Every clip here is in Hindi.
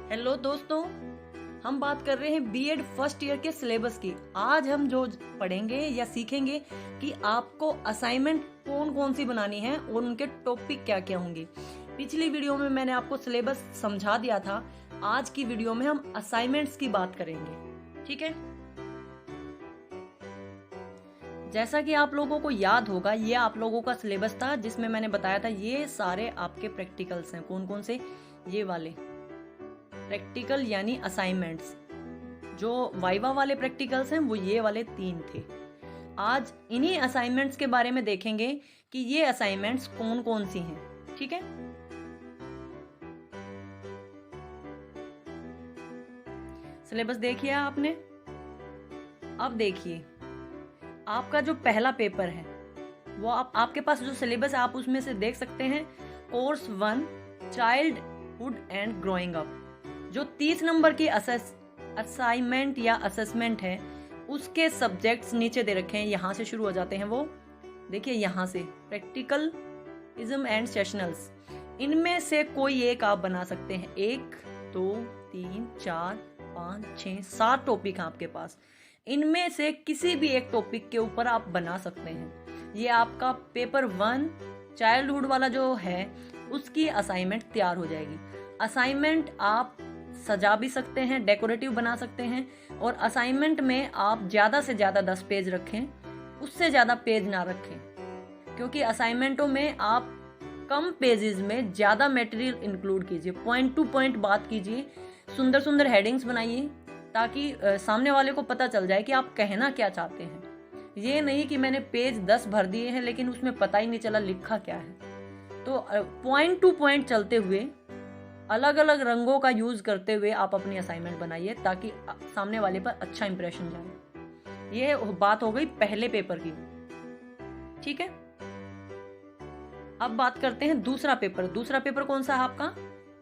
हेलो दोस्तों, हम बात कर रहे हैं बीएड फर्स्ट ईयर के सिलेबस की। आज हम जो पढ़ेंगे या सीखेंगे कि आपको असाइनमेंट कौन कौन सी बनानी है और उनके टॉपिक क्या क्या होंगे। पिछली वीडियो में मैंने आपको सिलेबस समझा दिया था। आज की वीडियो में हम असाइनमेंट्स की बात करेंगे, ठीक है। जैसा कि आप लोगों को याद होगा, ये आप लोगों का सिलेबस था जिसमें मैंने बताया था ये सारे आपके प्रैक्टिकल्स हैं। कौन कौन से? ये वाले प्रैक्टिकल यानी असाइनमेंट्स। जो वाइवा वाले प्रैक्टिकल्स हैं वो ये वाले 3 थे। आज इन्हीं असाइनमेंट्स के बारे में देखेंगे कि ये असाइनमेंट्स कौन कौन सी हैं, ठीक है। सिलेबस देखिए आपने। अब देखिए, आपका जो पहला पेपर है वो आपके पास जो सिलेबस है आप उसमें से देख सकते हैं। Course 1 childhood and growing up, जो 30 नंबर की असाइनमेंट या असेसमेंट है उसके सब्जेक्ट्स नीचे दे रखे हैं। यहाँ से शुरू हो जाते हैं वो। देखिए यहाँ से प्रैक्टिकलिज्म एंड सेशनल्स, इनमें से कोई एक आप बना सकते हैं। 1 2 3 4 5 6 7 टॉपिक हैं आपके पास। इनमें से किसी भी एक टॉपिक के ऊपर आप बना सकते हैं। ये आपका पेपर 1 चाइल्डहुड वाला जो है उसकी असाइनमेंट तैयार हो जाएगी। असाइनमेंट आप सजा भी सकते हैं, डेकोरेटिव बना सकते हैं। और असाइनमेंट में आप ज़्यादा से ज़्यादा 10 पेज रखें, उससे ज़्यादा पेज ना रखें, क्योंकि असाइनमेंटों में आप कम पेजेस में ज़्यादा मटेरियल इंक्लूड कीजिए। पॉइंट टू पॉइंट बात कीजिए, सुंदर सुंदर हेडिंग्स बनाइए ताकि सामने वाले को पता चल जाए कि आप कहना क्या चाहते हैं। ये नहीं कि मैंने पेज 10 भर दिए हैं लेकिन उसमें पता ही नहीं चला लिखा क्या है। तो पॉइंट टू पॉइंट चलते हुए, अलग अलग रंगों का यूज करते हुए आप अपनी असाइनमेंट बनाइए ताकि सामने वाले पर अच्छा इंप्रेशन जाए। ये बात हो गई पहले पेपर की, ठीक है। अब बात करते हैं दूसरा पेपर। दूसरा पेपर कौन सा है आपका?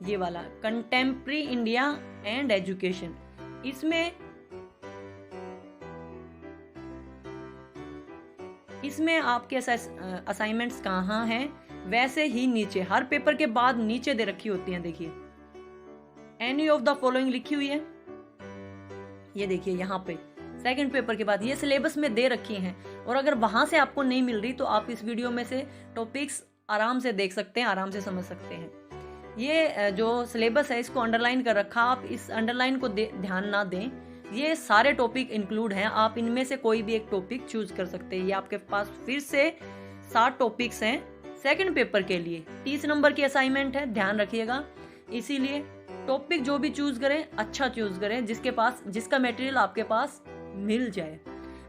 ये वाला कंटेम्प्रेरी इंडिया एंड एजुकेशन। इसमें आपके असाइनमेंट्स कहाँ हैं? वैसे ही नीचे हर पेपर के बाद नीचे दे रखी होती हैं। देखिए एनी ऑफ द फॉलोइंग लिखी हुई है। ये देखिए यहाँ पे सेकंड पेपर के बाद ये सिलेबस में दे रखी हैं। और अगर वहां से आपको नहीं मिल रही तो आप इस वीडियो में से टॉपिक्स आराम से देख सकते हैं, आराम से समझ सकते हैं। ये जो सिलेबस है इसको अंडरलाइन कर रखा, आप इस अंडरलाइन को ध्यान ना दें। ये सारे टॉपिक इंक्लूड हैं, आप इनमें से कोई भी एक टॉपिक चूज कर सकते हैं। ये आपके पास फिर से 7 टॉपिक्स हैं सेकंड पेपर के लिए। 30 नंबर की असाइनमेंट है, ध्यान रखिएगा। इसीलिए टॉपिक जो भी चूज करें अच्छा चूज करें, जिसका मटेरियल आपके पास मिल जाए।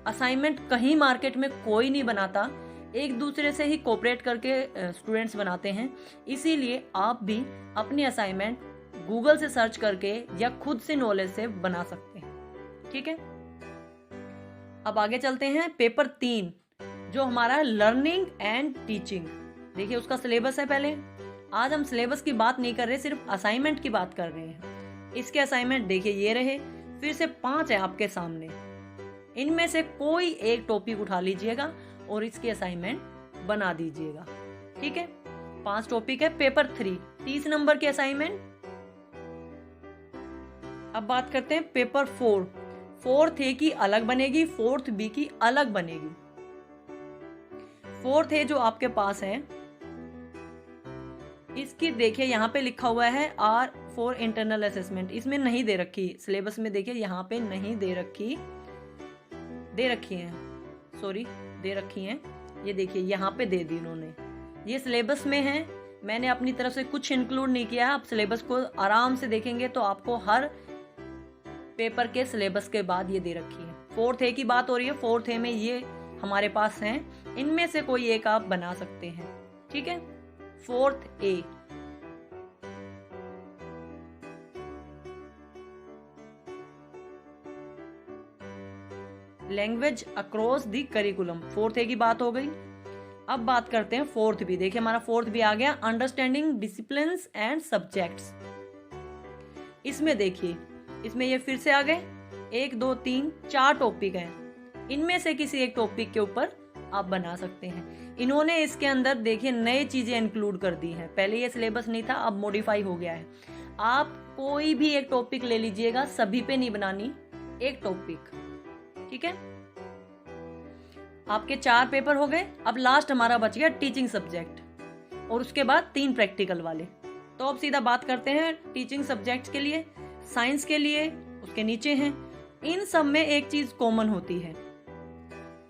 असाइनमेंट कहीं मार्केट में कोई नहीं बनाता, एक दूसरे से ही कोऑपरेट करके स्टूडेंट्स बनाते हैं। इसीलिए आप भी अपनी असाइनमेंट गूगल से सर्च करके या खुद से नॉलेज से बना सकते हैं, ठीक है। अब आगे चलते हैं पेपर 3 जो हमारा है लर्निंग एंड टीचिंग। देखिए उसका सिलेबस है। पहले आज हम सिलेबस की बात नहीं कर रहे, सिर्फ असाइनमेंट की बात कर रहे हैं। इसके असाइनमेंट देखिए ये रहे, फिर से 5 है आपके सामने। इनमें से कोई एक टॉपिक उठा लीजिएगा और इसकी असाइनमेंट बना दीजिएगा, ठीक है। 5 टॉपिक है। पेपर 3 30 नंबर की असाइनमेंट। अब बात करते हैं पेपर 4। 4th ए की अलग बनेगी, 4th बी की अलग बनेगी। 4th ए जो आपके पास है इसकी देखिए यहाँ पे लिखा हुआ है R फॉर इंटरनल असेसमेंट। इसमें नहीं दे रखी, सिलेबस में देखिए यहाँ पे नहीं दे रखी हैं। ये देखिए यहाँ पे दे दी इन्होंने। ये सिलेबस में है, मैंने अपनी तरफ से कुछ इंक्लूड नहीं किया। आप सिलेबस को आराम से देखेंगे तो आपको हर पेपर के सिलेबस के बाद ये दे रखी है। 4th ए की बात हो रही है। 4th ए में ये हमारे पास हैं, इनमें से कोई एक आप बना सकते हैं, ठीक है। 4th a language across the curriculum. 4th ए की बात हो गई। अब बात करते हैं 4th बी। देखिए हमारा 4th बी आ गया, अंडरस्टैंडिंग डिसिप्लिन्स एंड सब्जेक्ट्स। इसमें देखिए, इसमें ये फिर से आ गए 1 2 3 4 टॉपिक हैं। इनमें से किसी एक टॉपिक के ऊपर आप बना सकते हैं। इन्होंने इसके अंदर देखिए नई चीजें इंक्लूड कर दी हैं। पहले ये सिलेबस नहीं था, अब मॉडिफाई हो गया है। आप कोई भी एक टॉपिक ले लीजिएगा, सभी पे नहीं बनानी, एक टॉपिक, ठीक है। आपके 4 पेपर हो गए। अब लास्ट हमारा बच गया टीचिंग सब्जेक्ट, और उसके बाद 3 प्रैक्टिकल वाले। तो अब सीधा बात करते हैं टीचिंग सब्जेक्ट्स के लिए। साइंस के लिए उसके नीचे हैं। इन सब में एक चीज कॉमन होती है,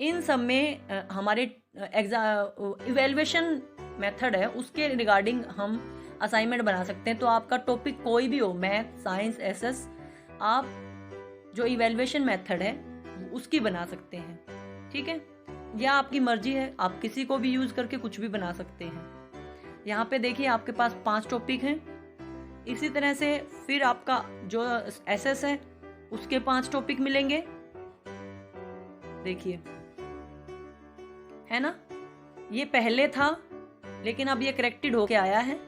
इन सब में हमारे इवेल्युएशन मेथड है, उसके रिगार्डिंग हम असाइनमेंट बना सकते हैं। तो आपका टॉपिक कोई भी हो, मैथ, साइंस, एसएस, आप जो इवेल्युएशन मेथड है उसकी बना सकते हैं, ठीक है। या आपकी मर्जी है, आप किसी को भी यूज करके कुछ भी बना सकते हैं। यहाँ पे देखिए आपके पास 5 टॉपिक हैं। इसी तरह से फिर आपका जो एसएस है उसके 5 टॉपिक मिलेंगे, देखिए, है ना। ये पहले था लेकिन अब ये करेक्टेड होके आया है,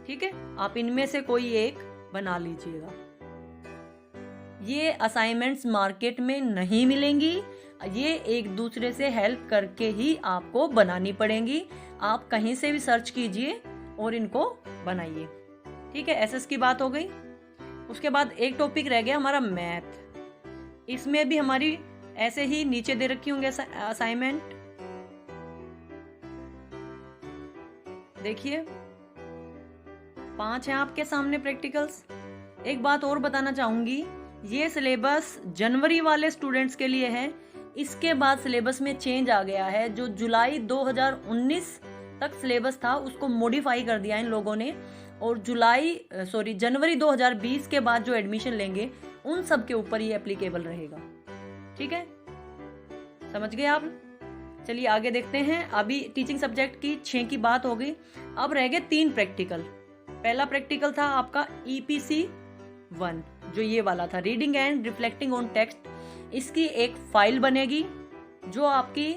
ठीक है। आप इनमें से कोई एक बना लीजिएगा। ये असाइनमेंट्स मार्केट में नहीं मिलेंगी, ये एक दूसरे से हेल्प करके ही आपको बनानी पड़ेंगी। आप कहीं से भी सर्च कीजिए और इनको बनाइए, ठीक है। एसएस की बात हो गई। उसके बाद एक टॉपिक रह गया हमारा मैथ। इसमें भी हमारी ऐसे ही नीचे दे रखी होंगे असाइनमेंट, देखिए 5 हैं आपके सामने प्रैक्टिकल्स। एक बात और बताना चाहूंगी, ये सिलेबस जनवरी वाले स्टूडेंट्स के लिए है। इसके बाद सिलेबस में चेंज आ गया है। जो जुलाई 2019 तक सिलेबस था उसको मॉडिफाई कर दिया इन लोगों ने, और जनवरी 2020 के बाद जो एडमिशन लेंगे उन सब के ऊपर ये एप्लीकेबल रहेगा, ठीक है। समझ गए आप। चलिए आगे देखते हैं। अभी टीचिंग सब्जेक्ट की 6 की बात हो गई। अब रह गए 3 प्रैक्टिकल। पहला प्रैक्टिकल था आपका EPC 1, जो ये वाला था, reading and reflecting on text. इसकी एक फाइल बनेगी जो आपकी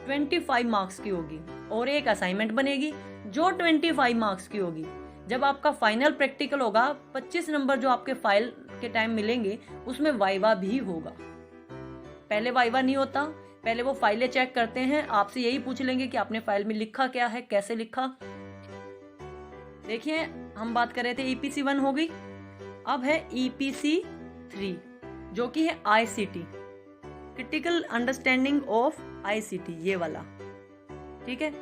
25 मार्क्स की होगी, और एक असाइनमेंट बनेगी जो 25 मार्क्स की होगी। जब आपका फाइनल प्रैक्टिकल होगा, 25 नंबर जो आपके फाइल के टाइम मिलेंगे उसमें वाइवा भी होगा। पहले वाइवा नहीं होता, पहले वो फाइलें चेक करते हैं, आपसे यही पूछ लेंगे कि आपने फाइल में लिखा क्या है, कैसे लिखा। देखिए हम बात कर रहे थे EPC 1 हो गई। अब है EPC 3, जो कि है ICT, critical understanding of ICT, ये वाला, ठीक है।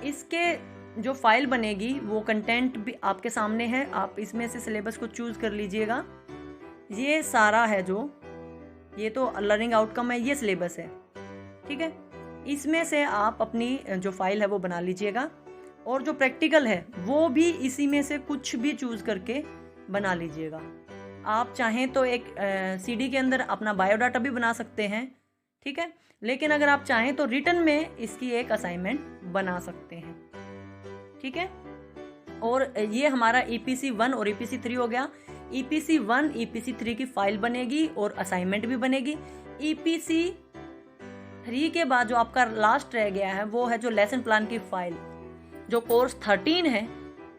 इसके जो फाइल बनेगी वो कंटेंट भी आपके सामने है। आप इसमें से सिलेबस को चूज कर लीजिएगा। ये सारा है जो, ये तो लर्निंग आउटकम है, ये सिलेबस है, ठीक है। इसमें से आप अपनी जो फाइल है वो बना लीजिएगा, और जो प्रैक्टिकल है वो भी इसी में से कुछ भी चूज करके बना लीजिएगा। आप चाहें तो एक CD के अंदर अपना बायोडाटा भी बना सकते हैं, ठीक है। लेकिन अगर आप चाहें तो रिटन में इसकी एक असाइनमेंट बना सकते हैं, ठीक है। और ये हमारा EPC 1 और EPC 3 हो गया। EPC 1, EPC 3 की फाइल बनेगी और असाइनमेंट भी बनेगी। EPC 3 के बाद जो आपका लास्ट रह गया है वो है जो लेसन प्लान की फाइल। जो कोर्स 13 है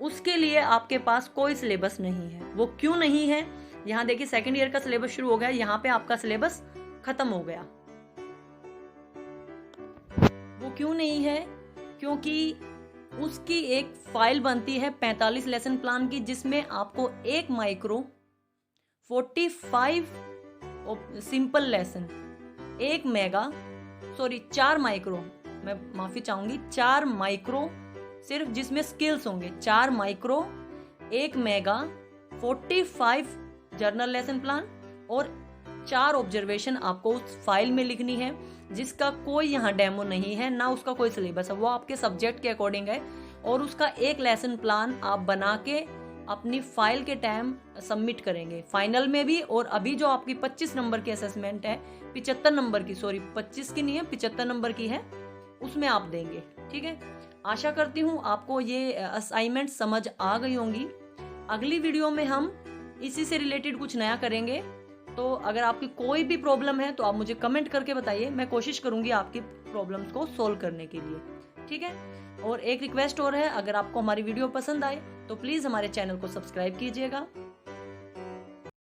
उसके लिए आपके पास कोई सिलेबस नहीं है। वो क्यों नहीं है, यहाँ देखिए सेकेंड ईयर का सिलेबस शुरू हो गया, यहाँ पे आपका सिलेबस खत्म हो गया। वो क्यों नहीं है, क्योंकि उसकी एक फाइल बनती है 45 लेसन प्लान की, जिसमें आपको 1 micro, 45 simple lesson, 1 mega, 4 micro, मैं माफी चाहूंगी, 4 माइक्रो सिर्फ जिसमें स्किल्स होंगे, 4 micro, 1 mega, 45 journal lesson plan और 4 ऑब्जर्वेशन आपको उस फाइल में लिखनी है, जिसका कोई यहाँ डेमो नहीं है, ना उसका कोई सिलेबस है, वो आपके सब्जेक्ट के अकॉर्डिंग है। और उसका एक लेसन प्लान आप बना के अपनी फाइल के टाइम सबमिट करेंगे, फाइनल में भी। और अभी जो आपकी 25 नंबर की असेसमेंट है, 75 नंबर की, 25 की नहीं है, 75 नंबर की है, उसमें आप देंगे, ठीक है। आशा करती हूँ आपको ये असाइनमेंट समझ आ गई होंगी। अगली वीडियो में हम इसी से रिलेटेड कुछ नया करेंगे। तो अगर आपकी कोई भी प्रॉब्लम है तो आप मुझे कमेंट करके बताइए, मैं कोशिश करूंगी आपकी प्रॉब्लम्स को सोल्व करने के लिए, ठीक है। और एक रिक्वेस्ट और है, अगर आपको हमारी वीडियो पसंद आए तो प्लीज़ हमारे चैनल को सब्सक्राइब कीजिएगा।